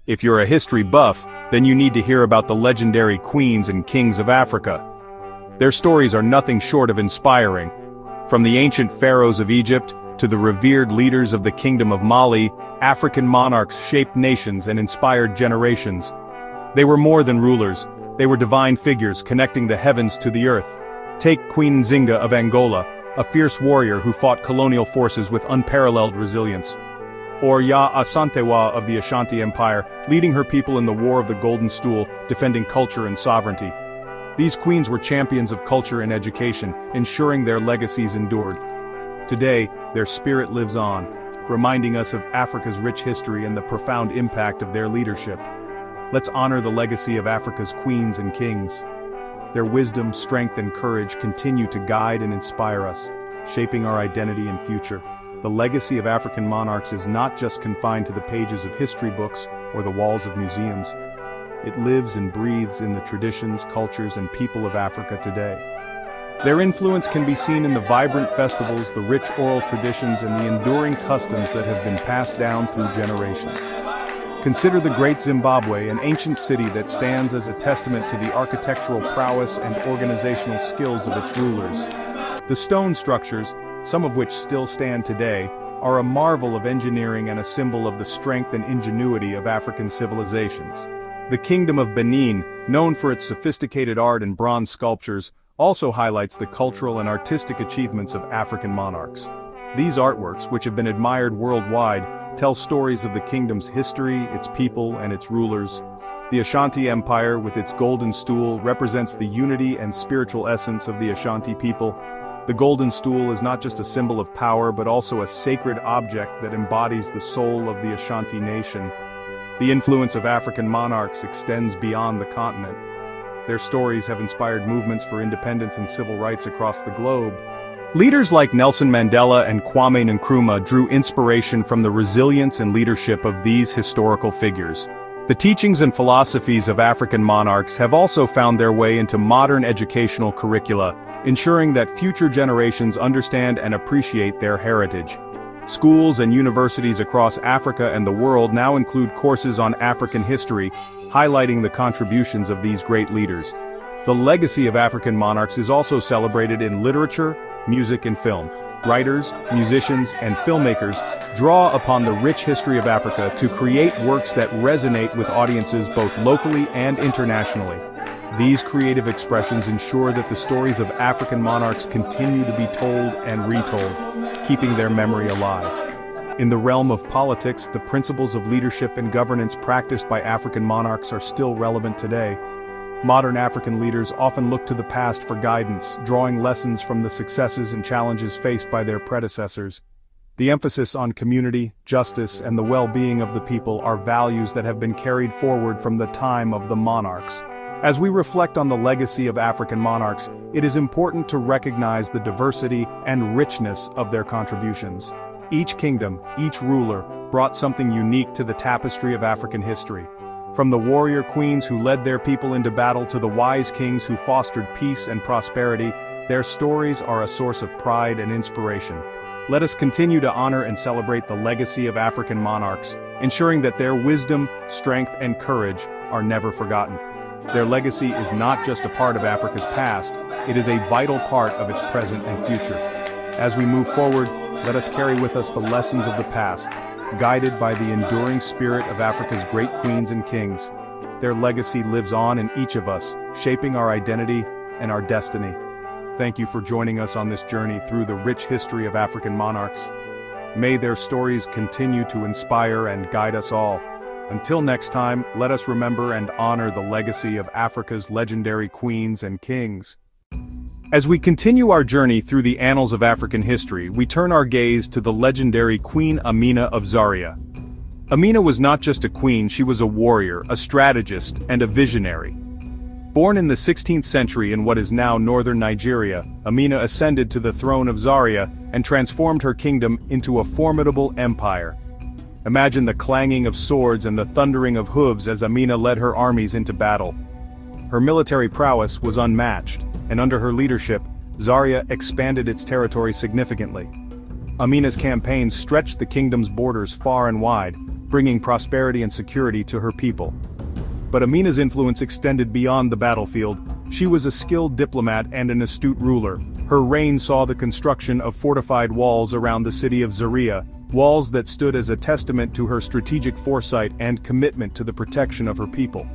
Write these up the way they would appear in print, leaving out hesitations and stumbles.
If you're a history buff, then you need to hear about the legendary queens and kings of Africa. Their stories are nothing short of inspiring. From the ancient pharaohs of Egypt to the revered leaders of the Kingdom of Mali, African monarchs shaped nations and inspired generations. They were more than rulers, they were divine figures connecting the heavens to the earth. Take Queen Nzinga of Angola, a fierce warrior who fought colonial forces with unparalleled resilience. Or Ya Asantewa of the Ashanti Empire, leading her people in the War of the Golden Stool, defending culture and sovereignty. These queens were champions of culture and education, ensuring their legacies endured. Today, their spirit lives on, reminding us of Africa's rich history and the profound impact of their leadership. Let's honor the legacy of Africa's queens and kings. Their wisdom, strength, and courage continue to guide and inspire us, shaping our identity and future. The legacy of African monarchs is not just confined to the pages of history books or the walls of museums. It lives and breathes in the traditions, cultures, and people of Africa today. Their influence can be seen in the vibrant festivals, the rich oral traditions, and the enduring customs that have been passed down through generations. Consider the Great Zimbabwe, an ancient city that stands as a testament to the architectural prowess and organizational skills of its rulers. The stone structures, some of which still stand today, are a marvel of engineering and a symbol of the strength and ingenuity of African civilizations. The Kingdom of Benin, known for its sophisticated art and bronze sculptures, also highlights the cultural and artistic achievements of African monarchs. These artworks, which have been admired worldwide, tell stories of the kingdom's history, its people, and its rulers. The Ashanti Empire, with its golden stool, represents the unity and spiritual essence of the Ashanti people. The golden stool is not just a symbol of power but also a sacred object that embodies the soul of the Ashanti nation. The influence of African monarchs extends beyond the continent. Their stories have inspired movements for independence and civil rights across the globe. Leaders like Nelson Mandela and Kwame Nkrumah drew inspiration from the resilience and leadership of these historical figures. The teachings and philosophies of African monarchs have also found their way into modern educational curricula, ensuring that future generations understand and appreciate their heritage. Schools and universities across Africa and the world now include courses on African history, highlighting the contributions of these great leaders. The legacy of African monarchs is also celebrated in literature, music, and film. Writers, musicians, and filmmakers draw upon the rich history of Africa to create works that resonate with audiences both locally and internationally. These creative expressions ensure that the stories of African monarchs continue to be told and retold, keeping their memory alive. In the realm of politics, the principles of leadership and governance practiced by African monarchs are still relevant today. Modern African leaders often look to the past for guidance, drawing lessons from the successes and challenges faced by their predecessors. The emphasis on community, justice, and the well-being of the people are values that have been carried forward from the time of the monarchs. As we reflect on the legacy of African monarchs, it is important to recognize the diversity and richness of their contributions. Each kingdom, each ruler, brought something unique to the tapestry of African history. From the warrior queens who led their people into battle to the wise kings who fostered peace and prosperity, their stories are a source of pride and inspiration. Let us continue to honor and celebrate the legacy of African monarchs, ensuring that their wisdom, strength, and courage are never forgotten. Their legacy is not just a part of Africa's past, it is a vital part of its present and future. As we move forward, let us carry with us the lessons of the past, guided by the enduring spirit of Africa's great queens and kings. Their legacy lives on in each of us, shaping our identity and our destiny. Thank you for joining us on this journey through the rich history of African monarchs. May their stories continue to inspire and guide us all. Until next time, let us remember and honor the legacy of Africa's legendary queens and kings. As we continue our journey through the annals of African history, we turn our gaze to the legendary Queen Amina of Zaria. Amina was not just a queen, she was a warrior, a strategist, and a visionary. Born in the 16th century in what is now northern Nigeria, Amina ascended to the throne of Zaria and transformed her kingdom into a formidable empire. Imagine the clanging of swords and the thundering of hooves as Amina led her armies into battle. Her military prowess was unmatched, and under her leadership, Zaria expanded its territory significantly. Amina's campaigns stretched the kingdom's borders far and wide, bringing prosperity and security to her people. But Amina's influence extended beyond the battlefield. She was a skilled diplomat and an astute ruler. Her reign saw the construction of fortified walls around the city of Zaria, walls that stood as a testament to her strategic foresight and commitment to the protection of her people.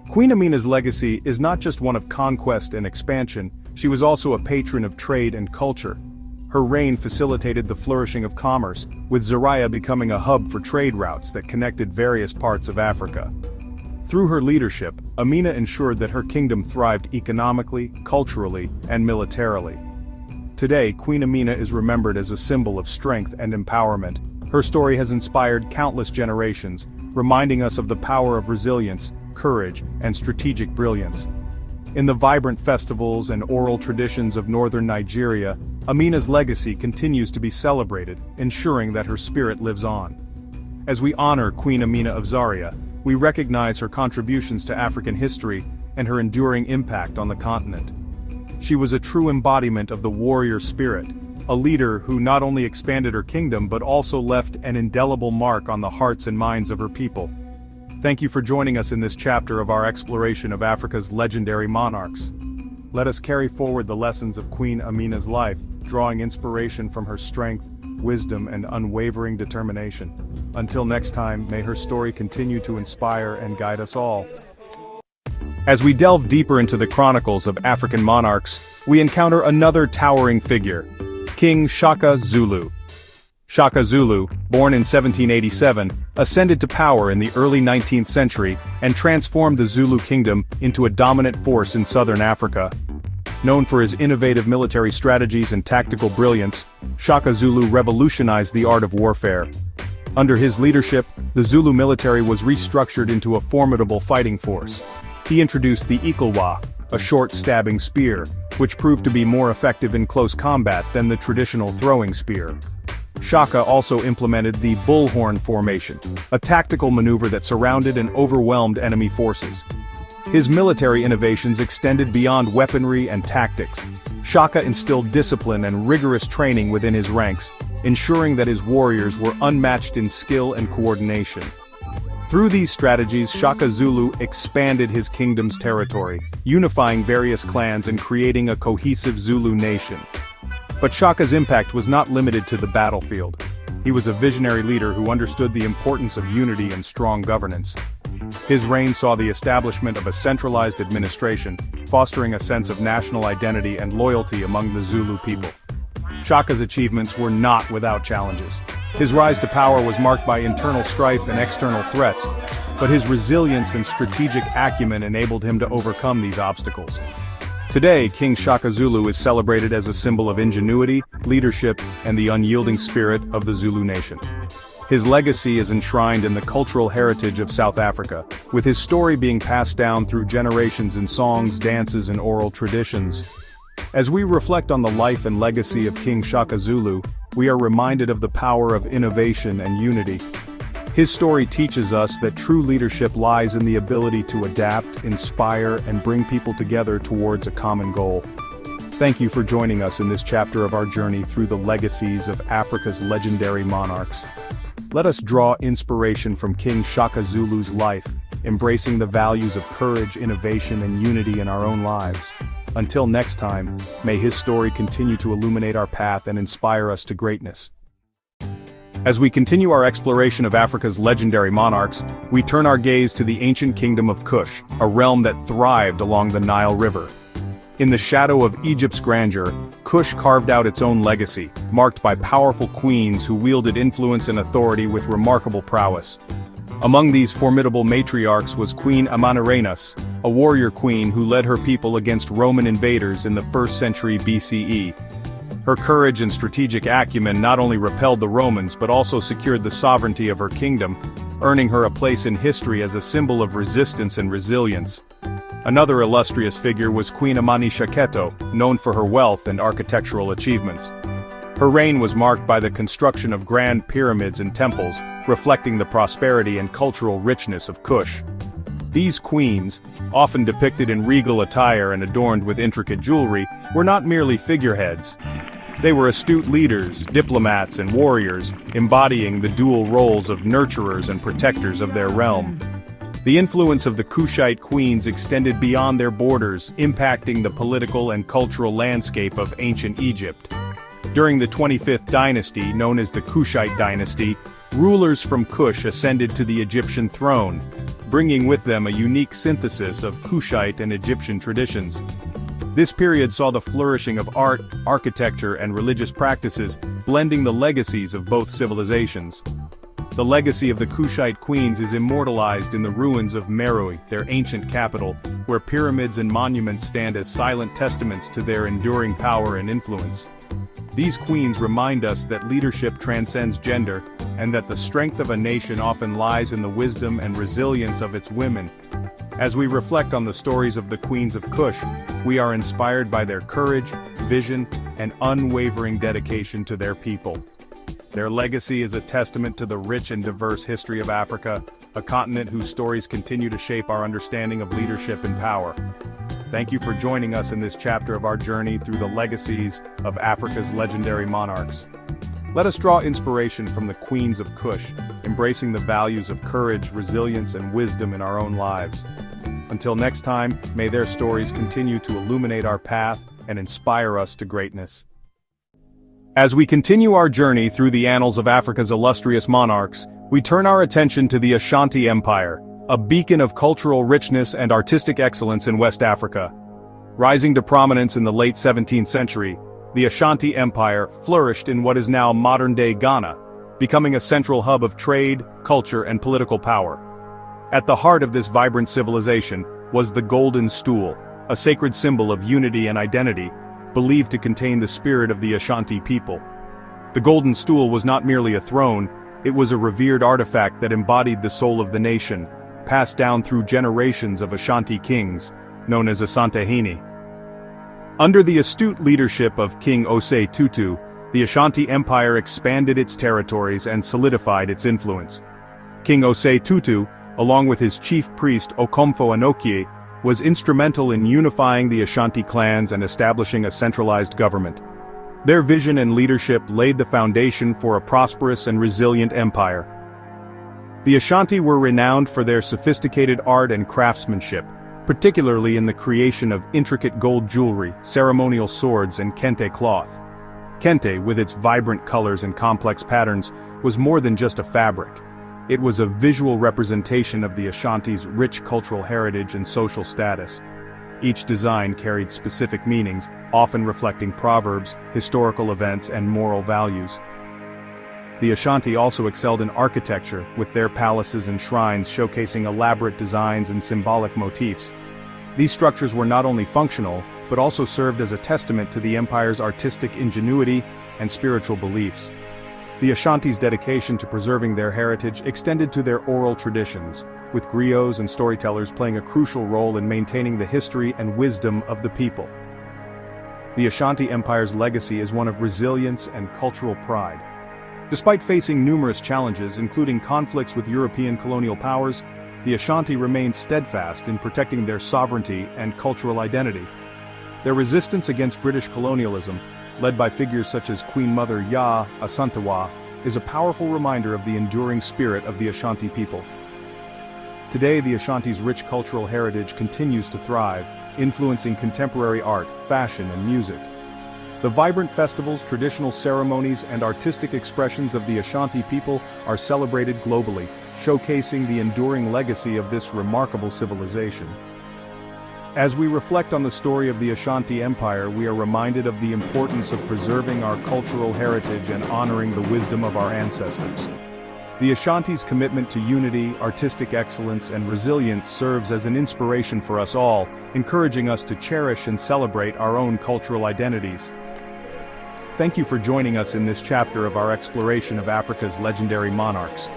Queen Amina's legacy is not just one of conquest and expansion, she was also a patron of trade and culture. Her reign facilitated the flourishing of commerce, with Zaria becoming a hub for trade routes that connected various parts of Africa. Through her leadership, Amina ensured that her kingdom thrived economically, culturally, and militarily. Today, Queen Amina is remembered as a symbol of strength and empowerment. Her story has inspired countless generations, reminding us of the power of resilience, courage, and strategic brilliance. In the vibrant festivals and oral traditions of northern Nigeria, Amina's legacy continues to be celebrated, ensuring that her spirit lives on. As we honor Queen Amina of Zaria, we recognize her contributions to African history and her enduring impact on the continent. She was a true embodiment of the warrior spirit, a leader who not only expanded her kingdom but also left an indelible mark on the hearts and minds of her people. Thank you for joining us in this chapter of our exploration of Africa's legendary monarchs. Let us carry forward the lessons of Queen Amina's life, drawing inspiration from her strength, wisdom, and unwavering determination. Until next time, may her story continue to inspire and guide us all. As we delve deeper into the chronicles of African monarchs, we encounter another towering figure, King Shaka Zulu. Shaka Zulu, born in 1787, ascended to power in the early 19th century and transformed the Zulu kingdom into a dominant force in southern Africa. Known for his innovative military strategies and tactical brilliance, Shaka Zulu revolutionized the art of warfare. Under his leadership, the Zulu military was restructured into a formidable fighting force. He introduced the Ikalwa, a short stabbing spear, which proved to be more effective in close combat than the traditional throwing spear. Shaka also implemented the bullhorn formation, a tactical maneuver that surrounded and overwhelmed enemy forces. His military innovations extended beyond weaponry and tactics. Shaka instilled discipline and rigorous training within his ranks, ensuring that his warriors were unmatched in skill and coordination. Through these strategies, Shaka Zulu expanded his kingdom's territory, unifying various clans and creating a cohesive Zulu nation. But Shaka's impact was not limited to the battlefield. He was a visionary leader who understood the importance of unity and strong governance. His reign saw the establishment of a centralized administration, fostering a sense of national identity and loyalty among the Zulu people. Shaka's achievements were not without challenges. His rise to power was marked by internal strife and external threats, but his resilience and strategic acumen enabled him to overcome these obstacles. Today, King Shaka Zulu is celebrated as a symbol of ingenuity, leadership, and the unyielding spirit of the Zulu nation. His legacy is enshrined in the cultural heritage of South Africa, with his story being passed down through generations in songs, dances, and oral traditions. As we reflect on the life and legacy of King Shaka Zulu, we are reminded of the power of innovation and unity. His story teaches us that true leadership lies in the ability to adapt, inspire, and bring people together towards a common goal. Thank you for joining us in this chapter of our journey through the legacies of Africa's legendary monarchs. Let us draw inspiration from King Shaka Zulu's life, embracing the values of courage, innovation, and unity in our own lives. Until next time, may his story continue to illuminate our path and inspire us to greatness. As we continue our exploration of Africa's legendary monarchs, we turn our gaze to the ancient kingdom of Kush, a realm that thrived along the Nile River. In the shadow of Egypt's grandeur, Kush carved out its own legacy, marked by powerful queens who wielded influence and authority with remarkable prowess. Among these formidable matriarchs was Queen Amina, a warrior queen who led her people against Roman invaders in the 1st century BCE. Her courage and strategic acumen not only repelled the Romans but also secured the sovereignty of her kingdom, earning her a place in history as a symbol of resistance and resilience. Another illustrious figure was Queen Amani Shaketo, known for her wealth and architectural achievements. Her reign was marked by the construction of grand pyramids and temples, reflecting the prosperity and cultural richness of Kush. These queens, often depicted in regal attire and adorned with intricate jewelry, were not merely figureheads. They were astute leaders, diplomats, and warriors, embodying the dual roles of nurturers and protectors of their realm. The influence of the Kushite queens extended beyond their borders, impacting the political and cultural landscape of ancient Egypt. During the 25th dynasty, known as the Kushite dynasty, rulers from Kush ascended to the Egyptian throne, bringing with them a unique synthesis of Kushite and Egyptian traditions. This period saw the flourishing of art, architecture, and religious practices, blending the legacies of both civilizations. The legacy of the Kushite queens is immortalized in the ruins of Meroe, their ancient capital, where pyramids and monuments stand as silent testaments to their enduring power and influence. These queens remind us that leadership transcends gender, and that the strength of a nation often lies in the wisdom and resilience of its women. As we reflect on the stories of the queens of Kush, we are inspired by their courage, vision, and unwavering dedication to their people. Their legacy is a testament to the rich and diverse history of Africa, a continent whose stories continue to shape our understanding of leadership and power. Thank you for joining us in this chapter of our journey through the legacies of Africa's legendary monarchs. Let us draw inspiration from the queens of Kush, embracing the values of courage, resilience, and wisdom in our own lives. Until next time, may their stories continue to illuminate our path and inspire us to greatness. As we continue our journey through the annals of Africa's illustrious monarchs, we turn our attention to the Ashanti Empire, a beacon of cultural richness and artistic excellence in West Africa. Rising to prominence in the late 17th century, the Ashanti Empire flourished in what is now modern-day Ghana, becoming a central hub of trade, culture, and political power. At the heart of this vibrant civilization was the Golden Stool, a sacred symbol of unity and identity, believed to contain the spirit of the Ashanti people. The Golden Stool was not merely a throne, it was a revered artifact that embodied the soul of the nation, passed down through generations of Ashanti kings, known as Asantehene. Under the astute leadership of King Osei Tutu, the Ashanti Empire expanded its territories and solidified its influence. King Osei Tutu, along with his chief priest Okomfo Anokye, was instrumental in unifying the Ashanti clans and establishing a centralized government. Their vision and leadership laid the foundation for a prosperous and resilient empire. The Ashanti were renowned for their sophisticated art and craftsmanship, particularly in the creation of intricate gold jewelry, ceremonial swords, and kente cloth. Kente, with its vibrant colors and complex patterns, was more than just a fabric. It was a visual representation of the Ashanti's rich cultural heritage and social status. Each design carried specific meanings, often reflecting proverbs, historical events, and moral values. The Ashanti also excelled in architecture, with their palaces and shrines showcasing elaborate designs and symbolic motifs. These structures were not only functional, but also served as a testament to the empire's artistic ingenuity and spiritual beliefs. The Ashanti's dedication to preserving their heritage extended to their oral traditions, with griots and storytellers playing a crucial role in maintaining the history and wisdom of the people. The Ashanti Empire's legacy is one of resilience and cultural pride. Despite facing numerous challenges, including conflicts with European colonial powers, the Ashanti remained steadfast in protecting their sovereignty and cultural identity. Their resistance against British colonialism, led by figures such as Queen Mother Ya Asantewa, is a powerful reminder of the enduring spirit of the Ashanti people. Today, the Ashanti's rich cultural heritage continues to thrive, influencing contemporary art, fashion, and music. The vibrant festivals, traditional ceremonies, and artistic expressions of the Ashanti people are celebrated globally, showcasing the enduring legacy of this remarkable civilization. As we reflect on the story of the Ashanti Empire, we are reminded of the importance of preserving our cultural heritage and honoring the wisdom of our ancestors. The Ashanti's commitment to unity, artistic excellence, and resilience serves as an inspiration for us all, encouraging us to cherish and celebrate our own cultural identities. Thank you for joining us in this chapter of our exploration of Africa's legendary monarchs.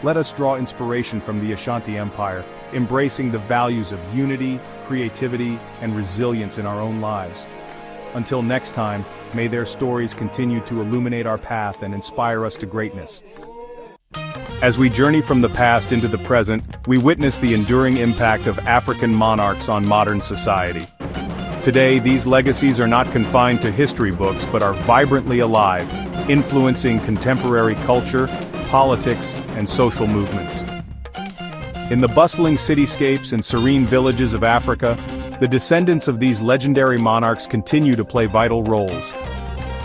Let us draw inspiration from the Ashanti Empire, embracing the values of unity, creativity, and resilience in our own lives. Until next time, may their stories continue to illuminate our path and inspire us to greatness. As we journey from the past into the present, we witness the enduring impact of African monarchs on modern society. Today, these legacies are not confined to history books but are vibrantly alive, influencing contemporary culture, politics, and social movements. In the bustling cityscapes and serene villages of Africa, the descendants of these legendary monarchs continue to play vital roles.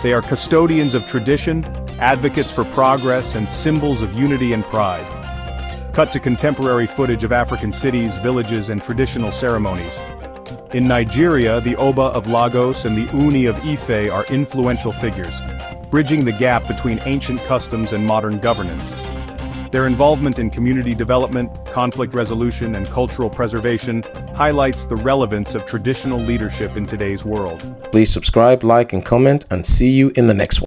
They are custodians of tradition, advocates for progress, and symbols of unity and pride. Cut to contemporary footage of African cities, villages, and traditional ceremonies. In Nigeria, the Oba of Lagos and the Uni of Ife are influential figures, bridging the gap between ancient customs and modern governance. Their involvement in community development, conflict resolution, and cultural preservation highlights the relevance of traditional leadership in today's world. Please subscribe, like, and comment, and see you in the next one.